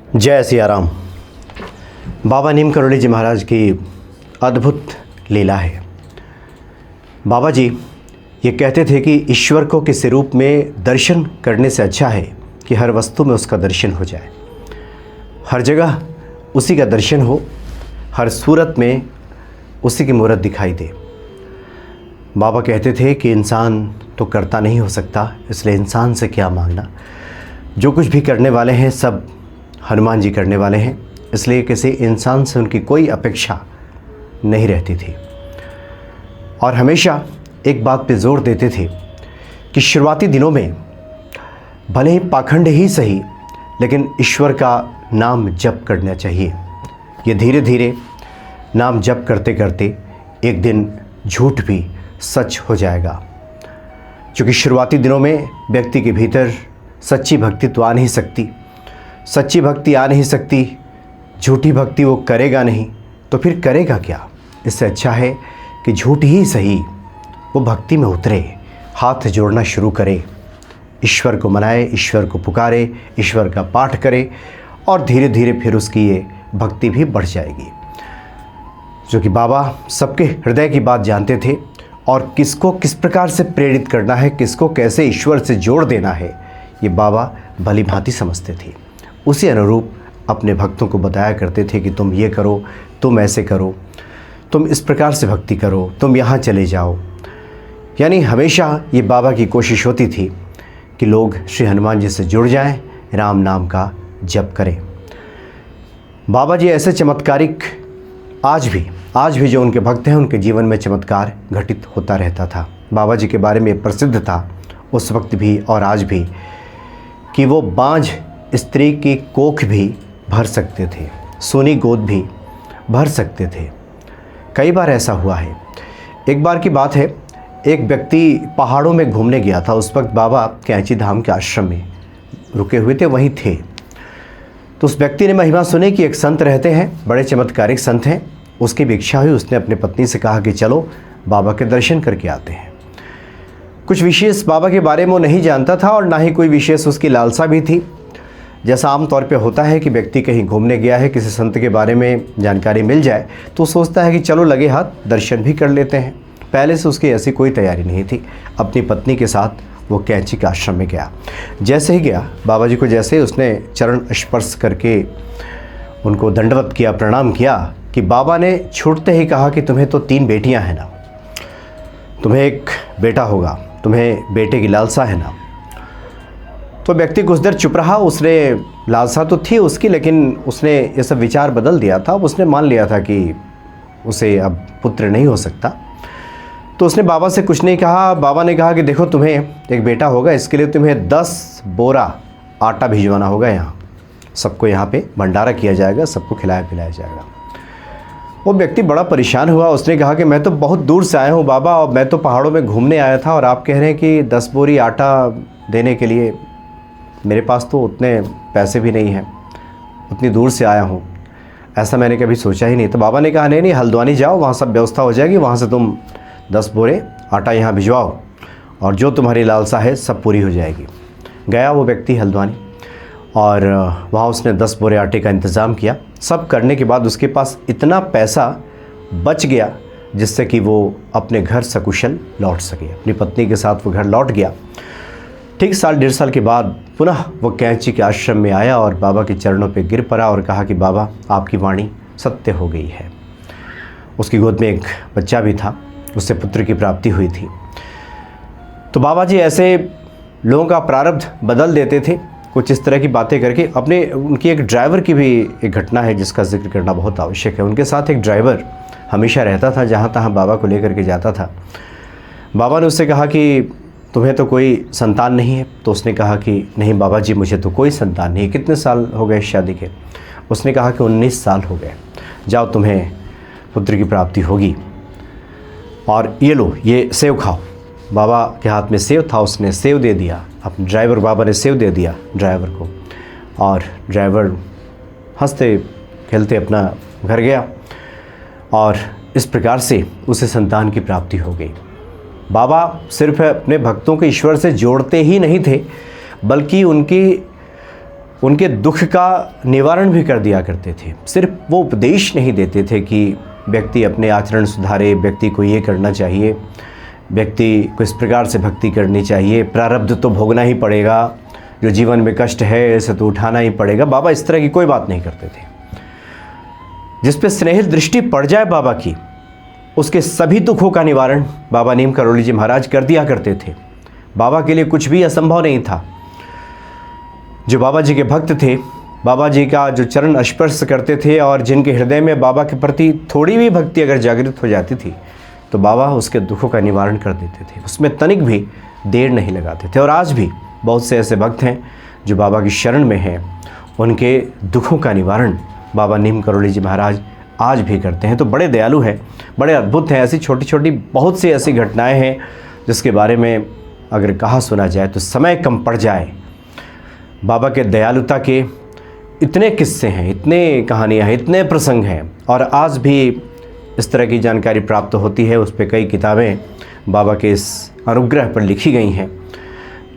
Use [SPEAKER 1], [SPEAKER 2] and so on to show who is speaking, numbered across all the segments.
[SPEAKER 1] जय सिया राम। बाबा नीम करोड़ी जी महाराज की अद्भुत लीला है। बाबा जी ये कहते थे कि ईश्वर को किसी रूप में दर्शन करने से अच्छा है कि हर वस्तु में उसका दर्शन हो जाए, हर जगह उसी का दर्शन हो, हर सूरत में उसी की मूरत दिखाई दे। बाबा कहते थे कि इंसान तो करता नहीं हो सकता, इसलिए इंसान से क्या मांगना। जो कुछ भी करने वाले हैं सब हनुमान जी करने वाले हैं, इसलिए किसी इंसान से उनकी कोई अपेक्षा नहीं रहती थी। और हमेशा एक बात पे जोर देते थे कि शुरुआती दिनों में भले ही पाखंड ही सही, लेकिन ईश्वर का नाम जप करना चाहिए। ये धीरे धीरे नाम जप करते करते एक दिन झूठ भी सच हो जाएगा, क्योंकि शुरुआती दिनों में व्यक्ति के भीतर सच्ची भक्ति तो आ नहीं सकती। सच्ची भक्ति आ नहीं सकती, झूठी भक्ति वो करेगा नहीं, तो फिर करेगा क्या। इससे अच्छा है कि झूठ ही सही वो भक्ति में उतरे, हाथ जोड़ना शुरू करे, ईश्वर को मनाए, ईश्वर को पुकारे, ईश्वर का पाठ करे, और धीरे धीरे फिर उसकी ये भक्ति भी बढ़ जाएगी। जो कि बाबा सबके हृदय की बात जानते थे और किसको किस प्रकार से प्रेरित करना है, किसको कैसे ईश्वर से जोड़ देना है, ये बाबा भली भांति समझते थे। उसी अनुरूप अपने भक्तों को बताया करते थे कि तुम ये करो, तुम ऐसे करो, तुम इस प्रकार से भक्ति करो, तुम यहाँ चले जाओ। यानी हमेशा ये बाबा की कोशिश होती थी कि लोग श्री हनुमान जी से जुड़ जाएं, राम नाम का जप करें। बाबा जी ऐसे चमत्कारिक आज भी जो उनके भक्त हैं उनके जीवन में चमत्कार घटित होता रहता था। बाबा जी के बारे में प्रसिद्ध था उस वक्त भी और आज भी कि वो बांझ स्त्री की कोख भी भर सकते थे, सोनी गोद भी भर सकते थे। कई बार ऐसा हुआ है। एक बार की बात है, एक व्यक्ति पहाड़ों में घूमने गया था। उस वक्त बाबा कैंची धाम के आश्रम में रुके हुए थे, वहीं थे। तो उस व्यक्ति ने महिमा सुनी कि एक संत रहते हैं, बड़े चमत्कारिक संत हैं। उसकी भी इच्छा हुई, उसने अपनी पत्नी से कहा कि चलो बाबा के दर्शन करके आते हैं। कुछ विशेष बाबा के बारे में वो नहीं जानता था और ना ही कोई विशेष उसकी लालसा भी थी। जैसा आम तौर पे होता है कि व्यक्ति कहीं घूमने गया है, किसी संत के बारे में जानकारी मिल जाए तो सोचता है कि चलो लगे हाथ दर्शन भी कर लेते हैं। पहले से उसकी ऐसी कोई तैयारी नहीं थी। अपनी पत्नी के साथ वो कैंची के आश्रम में गया। जैसे ही गया, बाबा जी को जैसे ही उसने चरण स्पर्श करके उनको दंडवत किया, प्रणाम किया, कि बाबा ने छूटते ही कहा कि तुम्हें तो 3 बेटियां हैं ना, तुम्हें एक बेटा होगा, तुम्हें बेटे की लालसा है ना। तो व्यक्ति कुछ देर चुप रहा। उसने लालसा तो थी उसकी, लेकिन उसने ये सब विचार बदल दिया था। उसने मान लिया था कि उसे अब पुत्र नहीं हो सकता। तो उसने बाबा से कुछ नहीं कहा। बाबा ने कहा कि देखो तुम्हें एक बेटा होगा, इसके लिए तुम्हें 10 बोरा आटा भिजवाना होगा। यहाँ सबको यहाँ पे भंडारा किया जाएगा, सबको खिलाया पिलाया जाएगा। वो व्यक्ति बड़ा परेशान हुआ। उसने कहा कि मैं तो बहुत दूर से आया हूँ बाबा, और मैं तो पहाड़ों में घूमने आया था, और आप कह रहे हैं कि 10 बोरी आटा देने के लिए मेरे पास तो उतने पैसे भी नहीं हैं, उतनी दूर से आया हूँ, ऐसा मैंने कभी सोचा ही नहीं। तो बाबा ने कहा नहीं, हल्द्वानी जाओ, वहाँ सब व्यवस्था हो जाएगी, वहाँ से तुम 10 बोरे आटा यहाँ भिजवाओ और जो तुम्हारी लालसा है सब पूरी हो जाएगी। गया वो व्यक्ति हल्द्वानी और वहाँ उसने 10 बोरे आटे का इंतज़ाम किया। सब करने के बाद उसके पास इतना पैसा बच गया जिससे कि वो अपने घर सकुशल लौट सके। अपनी पत्नी के साथ वो घर लौट गया। ठीक 1.5 साल के बाद पुनः वो कैंची के आश्रम में आया और बाबा के चरणों पे गिर पड़ा और कहा कि बाबा आपकी वाणी सत्य हो गई है। उसकी गोद में एक बच्चा भी था, उससे पुत्र की प्राप्ति हुई थी। तो बाबा जी ऐसे लोगों का प्रारब्ध बदल देते थे कुछ इस तरह की बातें करके। अपने उनकी एक ड्राइवर की भी एक घटना है जिसका जिक्र करना बहुत आवश्यक है। उनके साथ एक ड्राइवर हमेशा रहता था, जहाँ तहाँ बाबा को लेकर के जाता था। बाबा ने उससे कहा कि तुम्हें तो कोई संतान नहीं है। तो उसने कहा कि नहीं बाबा जी, मुझे तो कोई संतान नहीं है। कितने साल हो गए शादी के? उसने कहा कि 19 साल हो गए। जाओ तुम्हें पुत्र की प्राप्ति होगी, और ये लो ये सेव खाओ। बाबा के हाथ में सेव था, उसने सेव दे दिया अपने ड्राइवर, बाबा ने सेव दे दिया ड्राइवर को, और ड्राइवर हंसते खेलते अपना घर गया। और इस प्रकार से उसे संतान की प्राप्ति हो गई। बाबा सिर्फ अपने भक्तों को ईश्वर से जोड़ते ही नहीं थे, बल्कि उनकी उनके दुख का निवारण भी कर दिया करते थे। सिर्फ वो उपदेश नहीं देते थे कि व्यक्ति अपने आचरण सुधारे, व्यक्ति को ये करना चाहिए, व्यक्ति को इस प्रकार से भक्ति करनी चाहिए, प्रारब्ध तो भोगना ही पड़ेगा, जो जीवन में कष्ट है इसे तो उठाना ही पड़ेगा। बाबा इस तरह की कोई बात नहीं करते थे। जिस पे स्नेहित दृष्टि पड़ जाए बाबा की, उसके सभी दुखों का निवारण बाबा नीम करोली जी महाराज कर दिया करते थे। बाबा के लिए कुछ भी असंभव नहीं था। जो बाबा जी के भक्त थे, बाबा जी का जो चरण स्पर्श करते थे और जिनके हृदय में बाबा के प्रति थोड़ी भी भक्ति अगर जागृत हो जाती थी तो बाबा उसके दुखों का निवारण कर देते थे। उसमें तनिक भी देर नहीं लगाते थे। और आज भी बहुत से ऐसे भक्त हैं जो बाबा की शरण में हैं, उनके दुखों का निवारण बाबा नीम करोली जी महाराज आज भी करते हैं। तो बड़े दयालु हैं, बड़े अद्भुत हैं। ऐसी छोटी छोटी बहुत सी ऐसी घटनाएं हैं जिसके बारे में अगर कहा सुना जाए तो समय कम पड़ जाए। बाबा के दयालुता के इतने किस्से हैं, इतने कहानियाँ हैं, इतने प्रसंग हैं, और आज भी इस तरह की जानकारी प्राप्त होती है। उस पर कई किताबें बाबा के इस अनुग्रह पर लिखी गई हैं।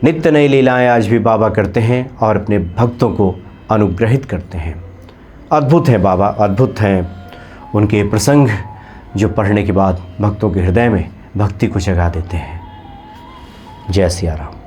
[SPEAKER 1] नित्य नई लीलाएं आज भी बाबा करते हैं और अपने भक्तों को अनुग्रहित करते हैं। अद्भुत हैं बाबा, अद्भुत हैं उनके प्रसंग जो पढ़ने के बाद भक्तों के हृदय में भक्ति को जगा देते हैं। जय सिया राम।